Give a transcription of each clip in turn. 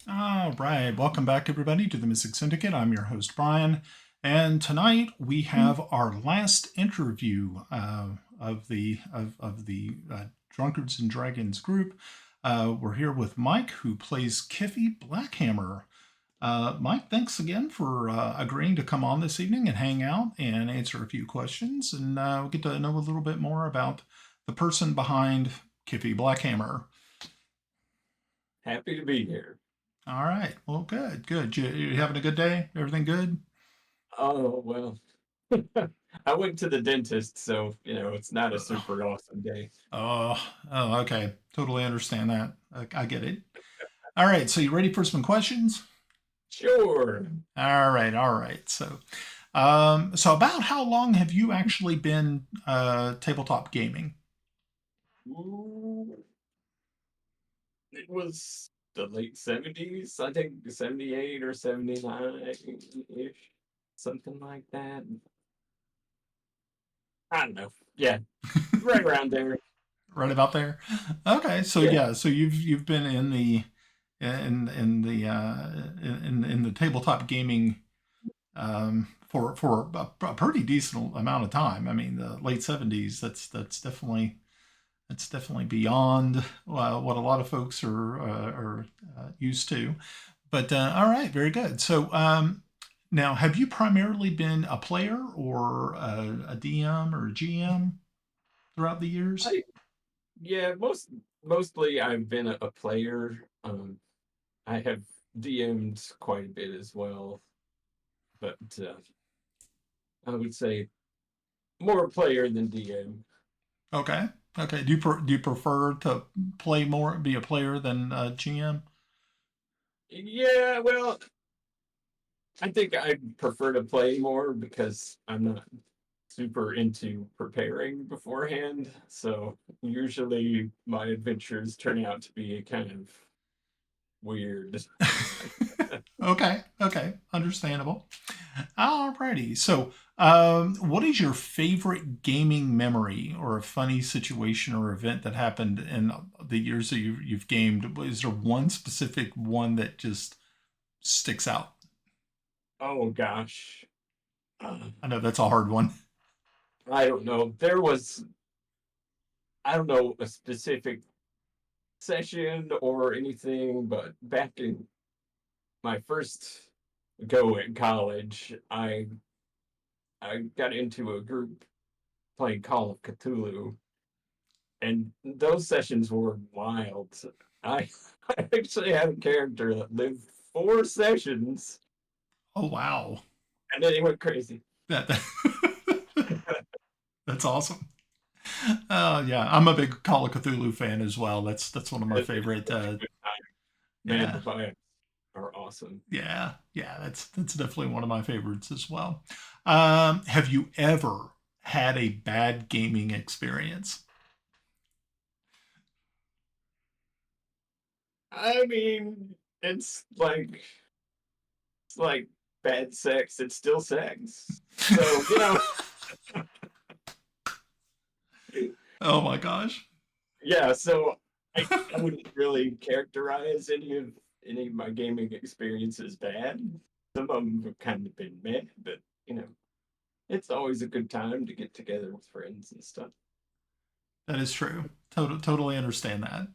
All right, welcome back, everybody, to the Mystic Syndicate. I'm your host, Brian, and tonight we have our last interview of the Drunkards and Dragons group. We're here with Mike, who plays Kiffi Blackhammer. Mike, thanks again for agreeing to come on this evening and hang out and answer a few questions, and we'll get to know a little bit more about the person behind Kiffi Blackhammer. Happy to be here. All right. Well, good, good. You having a good day? Everything good? Oh, well, I went to the dentist, so, it's not a Uh, super awesome day. Oh, oh, okay. Totally understand that. I get it. All right. So you ready for some questions? Sure. All right. All right. So about how long have you actually been tabletop gaming? Ooh, it was the late 70s, I think 78 or 79-ish, something like that. I don't know. Yeah, right around there. Right about there. Okay. So Yeah. yeah. So you've been in the tabletop gaming for a pretty decent amount of time. I mean, the late '70s. That's definitely beyond what a lot of folks are used to. But all right, very good. So now, have you primarily been a player or a DM or a GM throughout the years? I, yeah, mostly I've been a player. I have DM'd quite a bit as well, but I would say more player than DM. Okay. Okay. Do you prefer to play more, be a player than a GM? Yeah, well, I think I prefer to play more because I'm not super into preparing beforehand. So usually my adventures turn out to be kind of weird. Okay. Okay. Understandable. Alrighty. So, what is your favorite gaming memory or a funny situation or event that happened in the years that you've gamed? Is there one specific one that just sticks out? Oh gosh. Uh, I know that's a hard one. I don't know. I don't know, a specific session or anything, but back in my first go in college, I got into a group playing Call of Cthulhu, and those sessions were wild. I I actually had a character that lived 4 sessions, Oh wow, and then he went crazy. that that's awesome. Yeah, I'm a big Call of Cthulhu fan as well. That's one of my It's favorite. such a good time, man. The Yeah, vibes are awesome. yeah. That's definitely one of my favorites as well. Have you ever had a bad gaming experience? I mean, it's like bad sex. It's still sex. So Oh my gosh. yeah. So I wouldn't really characterize any of my gaming experiences bad. Some of them have kind of been meh, but you know, it's always a good time to get together with friends and stuff. That is true. Totally understand that.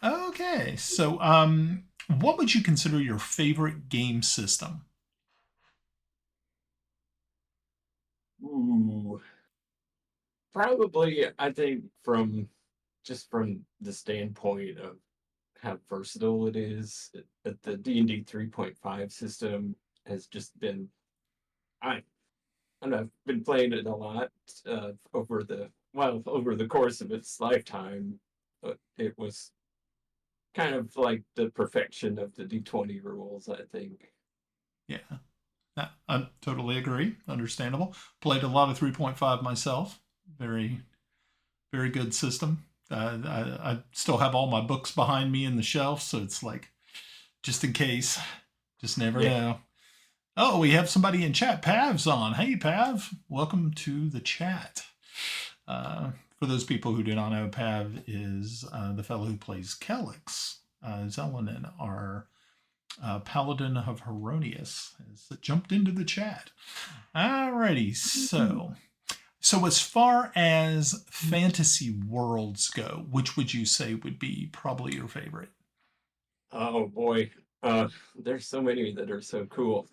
Okay, so what would you consider your favorite game system? Ooh, probably I think from the standpoint of how versatile it is, the D&D 3.5 system has just been I I don't know, I've been playing it a lot over the course of its lifetime, but it was kind of like the perfection of the D20 rules, I think. Yeah, I totally agree. Understandable. Played a lot of 3.5 myself. Very, very good system. I still have all my books behind me in the shelf, so it's like just in case. Just never Yeah. know. Oh, we have somebody in chat. Pav's on. Hey, Pav. Welcome to the chat. For those people who do not know, Pav is the fellow who plays Kelix. Celene, Paladin of Heronius, has jumped into the chat. Alrighty, so as far as fantasy worlds go, which would you say would be probably your favorite? Oh boy, there's so many that are so cool.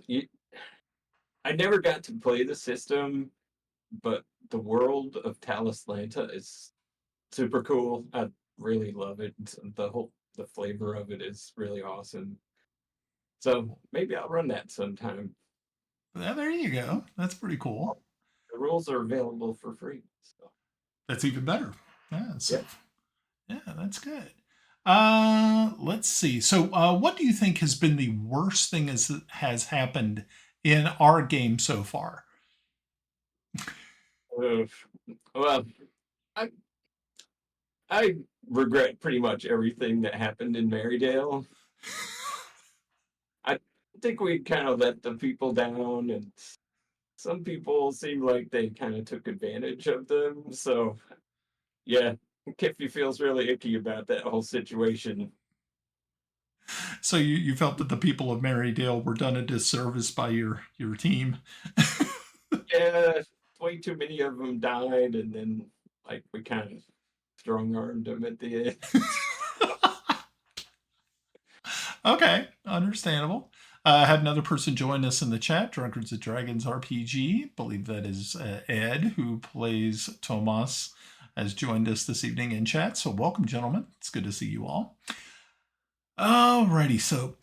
I never got to play the system, but the world of Talislanta is super cool. I really love it. The flavor of it is really awesome. So maybe I'll run that sometime. Yeah, there you go. That's pretty cool. The rules are available for free. So That's even better. Yeah, so yeah. yeah, that's good. Let's see. So, what do you think has been the worst thing has happened in our game so far? Oof. Well, I I regret pretty much everything that happened in Marydale. I think we kind of let the people down, and some people seem like they kind of took advantage of them. So yeah, Kiffi feels really icky about that whole situation. So you felt that the people of Marydale were done a disservice by your team. Yeah, way too many of them died, and then like we kind of strong armed them at the end. Okay, understandable. I had another person join us in the chat, Drunkards and Dragons RPG. Believe that is Ed, who plays Tomas, has joined us this evening in chat. So welcome, gentlemen. It's good to see you all. Alrighty, so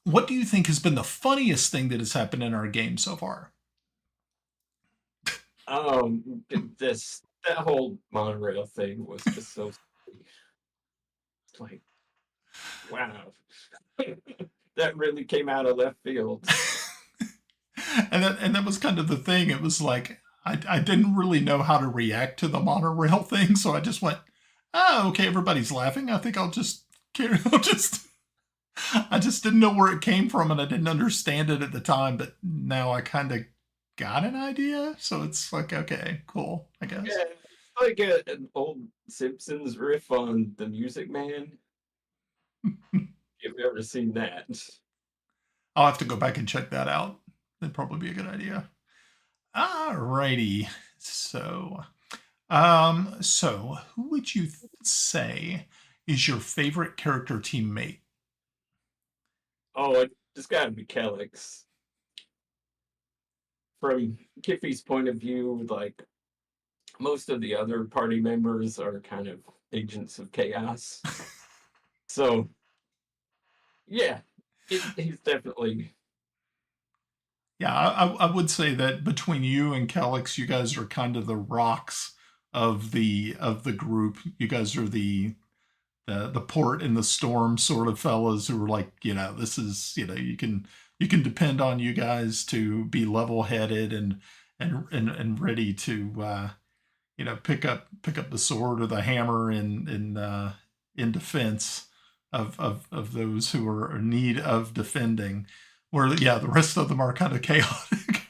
what do you think has been the funniest thing that has happened in our game so far? This that whole monorail thing was just so silly. It's like, wow, that really came out of left field. And that was kind of the thing. It was like I didn't really know how to react to the monorail thing, so I just went, "Oh, okay, everybody's laughing. I think I'll just carry. I'll just." I just didn't know where it came from, and I didn't understand it at the time. But now I kind of got an idea, so it's like, okay, cool, I guess. Yeah, like an old Simpsons riff on the Music Man. You've ever seen that? I'll have to go back and check that out. That'd probably be a good idea. Alrighty, so who would you say is your favorite character teammate? Oh, it just got to be Kellex. From Kiffy's point of view, like most of the other party members are kind of agents of chaos. So yeah, he's definitely. Yeah, I would say that between you and Kellex, you guys are kind of the rocks of the group. You guys are the port in the storm sort of fellas who are like, this is, you can depend on you guys to be level headed and ready to pick up the sword or the hammer in defense of those who are in need of defending. Where yeah, the rest of them are kind of chaotic.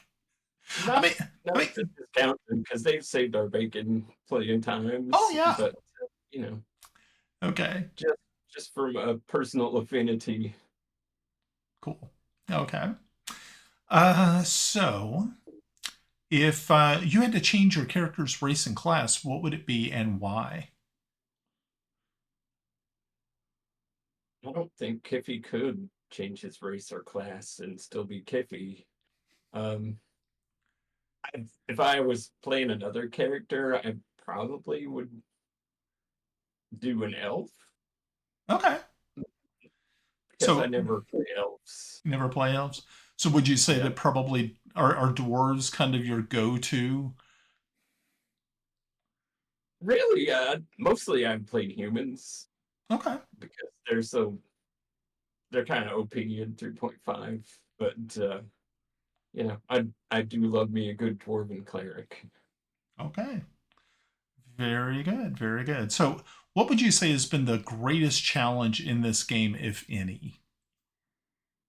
I Not mean, I not mean, to discount them because they've saved our bacon plenty of oh times, yeah, but you know, okay, just just from a personal affinity. cool, okay. So if you had to change your character's race and class, what would it be and why? I don't think Kiffy could change his race or class and still be Kiffy. Um, if I was playing another character, I probably would do an elf Okay, because I so never play elves. you never play elves. So would you say Yeah, that probably are dwarves kind of your go-to? really. Mostly I've played humans Okay, because they're kind of OP in 3.5, but I do love me a good dwarven cleric. okay, very good, very good. So what would you say has been the greatest challenge in this game, if any?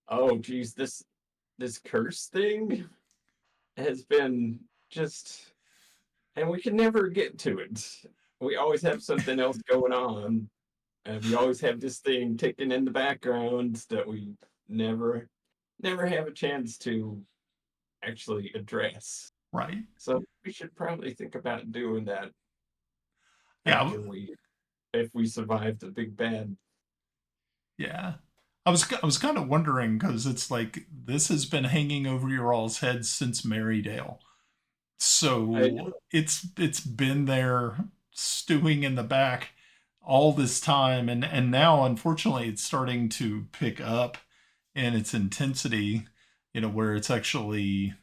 Oh geez, this curse thing has been just, and we can never get to it. We always have something else going on, and we always have this thing ticking in the background that we never never have a chance to actually address. Right. So we should probably think about doing that Yeah. after we if we survive the big bad. Yeah. I was kind of wondering because it's like this has been hanging over your all's heads since Marydale. I So know. it's been there stewing in the back all this time, and now unfortunately it's starting to pick up in its intensity, where it's actually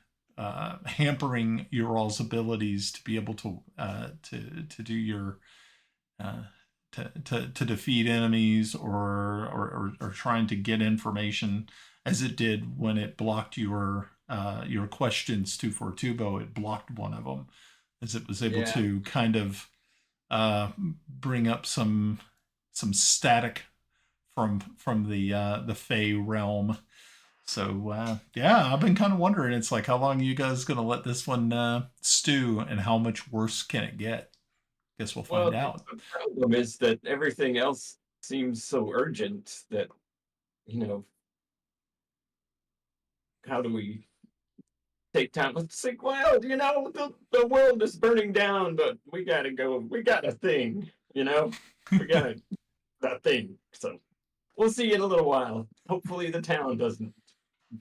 hampering your all's abilities to be able to do your uh, to defeat enemies, or trying to get information, as it did when it blocked your questions to Fortubo. It blocked one of them, as it was able Yeah. to kind of uh, bring up some static from the Fey realm. So yeah, I've been kind of wondering. It's like, how long are you guys gonna let this one stew, and how much worse can it get? Guess we'll find Well, out. the problem is that everything else seems so urgent that, you know, how do we take time? It's like, well, the world is burning down, but we gotta go. We got a thing, we got a thing. So we'll see in a little while. Hopefully, the town doesn't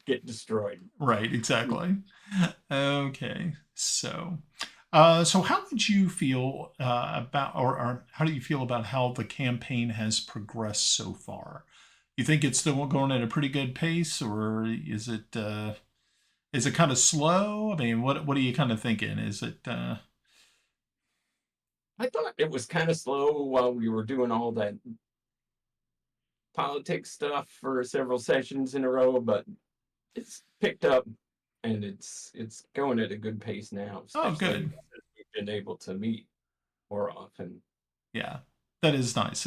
get destroyed. Right, exactly. Okay, so how would you feel about, or how do you feel about how the campaign has progressed so far? You think it's still going at a pretty good pace, or is it kind of slow? I mean, what are you kind of thinking? Is it I thought it was kind of slow while we were doing all that politics stuff for several sessions in a row, but it's picked up and it's going at a good pace now, oh, especially good. since we've been able to meet more often. Yeah, that is nice.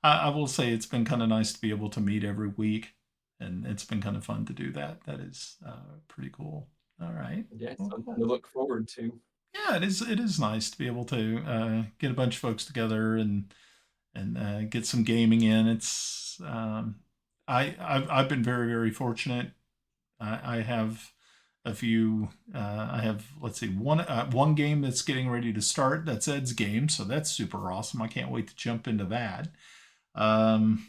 I will say it's been kind of nice to be able to meet every week, and it's been kind of fun to do that. That is pretty cool. All right. Yeah, Well, something to cool. look forward to. Yeah, it is. It is nice to be able to get a bunch of folks together and get some gaming in. I've been very very fortunate. I have a few. I have, let's see, one game that's getting ready to start. That's Ed's game, so that's super awesome. I can't wait to jump into that. Um,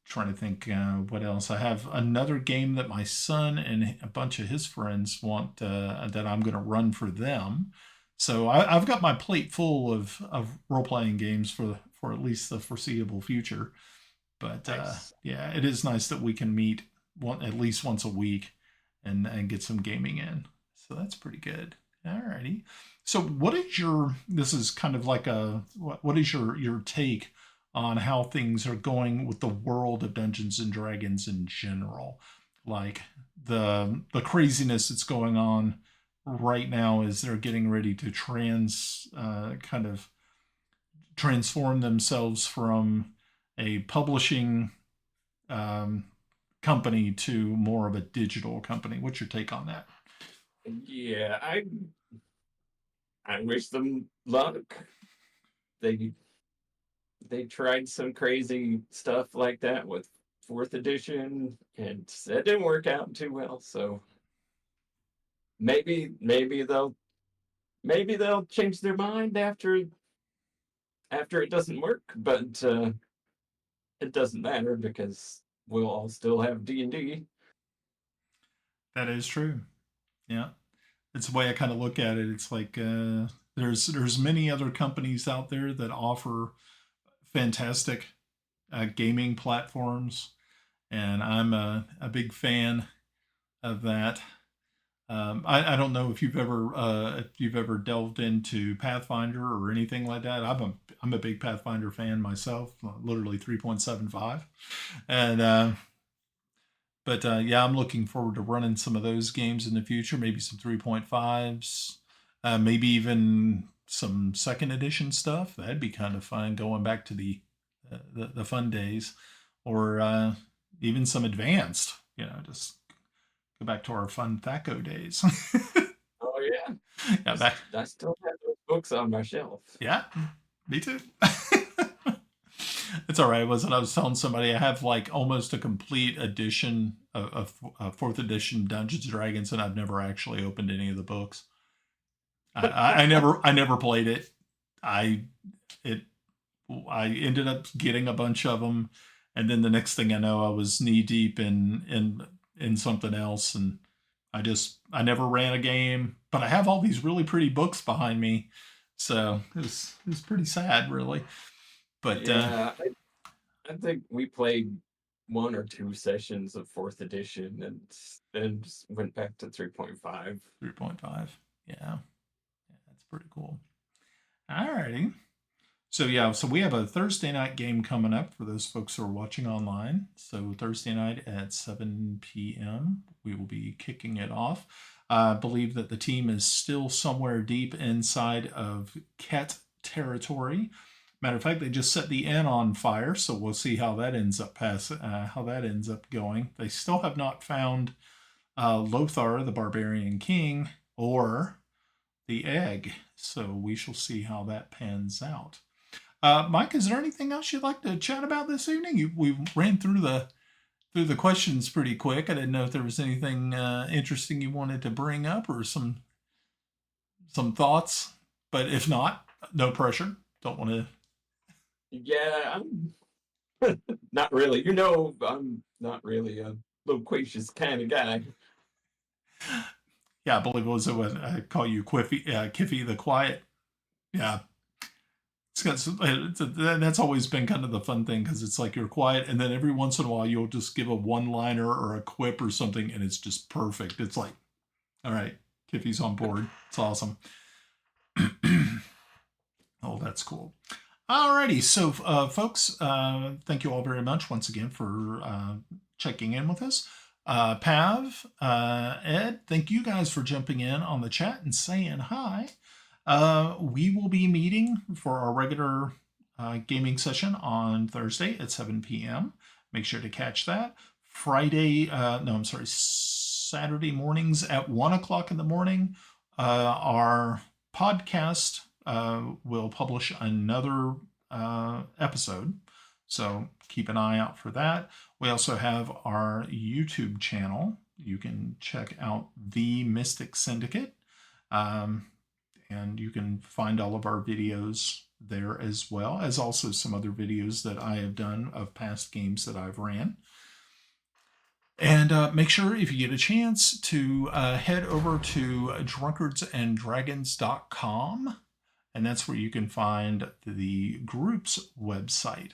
Trying to think what else. I have another game that my son and a bunch of his friends want, that I'm going to run for them. So I've got my plate full of role playing games for at least the foreseeable future. But Nice. yeah, it is nice that we can meet at least once a week and get some gaming in. So that's pretty good. Alrighty. So what is your? This is kind of like what is your take on how things are going with the world of Dungeons and Dragons in general? Like the craziness that's going on right now as they're getting ready to kind of transform themselves from a publishing um, company to more of a digital company. What's your take on that? Yeah, I wish them luck. They they tried some crazy stuff like that with fourth edition, and that didn't work out too well. So maybe they'll change their mind after it doesn't work, but it doesn't matter because we'll all still have D&D. That is true. Yeah, it's the way I kind of look at it. It's like there's many other companies out there that offer fantastic gaming platforms, and I'm a big fan of that. I don't know if you've ever delved into Pathfinder or anything like that. I'm a big Pathfinder fan myself, literally 3.75, and but yeah, I'm looking forward to running some of those games in the future. Maybe some 3.5s, maybe even some second edition stuff. That'd be kind of fun, going back to the fun days, or even some advanced. Just go back to our fun Thaco days. Oh yeah, Yeah, back. I still have those books on my shelf. Yeah, me too. It's all right. It wasn't. I was telling somebody I have like almost a complete edition of fourth edition Dungeons and Dragons, and I've never actually opened any of the books. I never played it. I it I ended up getting a bunch of them, and then the next thing I know, I was knee deep in something else, and I never ran a game, but I have all these really pretty books behind me, so it was pretty sad, really. But Yeah, I think we played one or two sessions of fourth edition and then just went back to 3.5. 3.5, yeah, that's pretty cool. Alrighty. So yeah, so we have a Thursday night game coming up for those folks who are watching online. So Thursday night at 7 p.m. we will be kicking it off. I believe that the team is still somewhere deep inside of Ket territory. Matter of fact, they just set the inn on fire, so we'll see how that ends up going. They still have not found Lothar, the barbarian king, or the egg, so we shall see how that pans out. Mike, is there anything else you'd like to chat about this evening? We ran through the questions pretty quick. I didn't know if there was anything interesting you wanted to bring up or some thoughts. But if not, no pressure. Don't want to. Yeah, I'm not really. I'm not really a loquacious kind of guy. Yeah, I believe it was what I call you, Kiffi the Quiet. Yeah, that's always been kind of the fun thing because it's like you're quiet, and then every once in a while you'll just give a one-liner or a quip or something, and it's just perfect. It's like, all right, Kiffi's on board. It's awesome. Oh, that's cool. Alrighty, so folks, thank you all very much once again for checking in with us. Pav, Ed, thank you guys for jumping in on the chat and saying hi. We will be meeting for our regular gaming session on Thursday at 7 p.m. Make sure to catch that. Saturday mornings at 1 o'clock in the morning. Our podcast will publish another episode. So keep an eye out for that. We also have our YouTube channel. You can check out The Mystic Syndicate. And you can find all of our videos there as well as also some other videos that I have done of past games that I've ran. And make sure if you get a chance to head over to drunkardsandragons.com, and that's where you can find the group's website.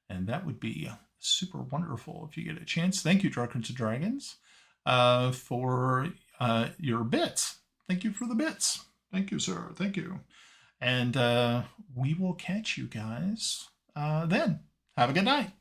And that would be super wonderful if you get a chance. Thank you, Drunkards and Dragons, for your bits. Thank you for the bits. Thank you, sir. Thank you. And we will catch you guys then. Have a good night.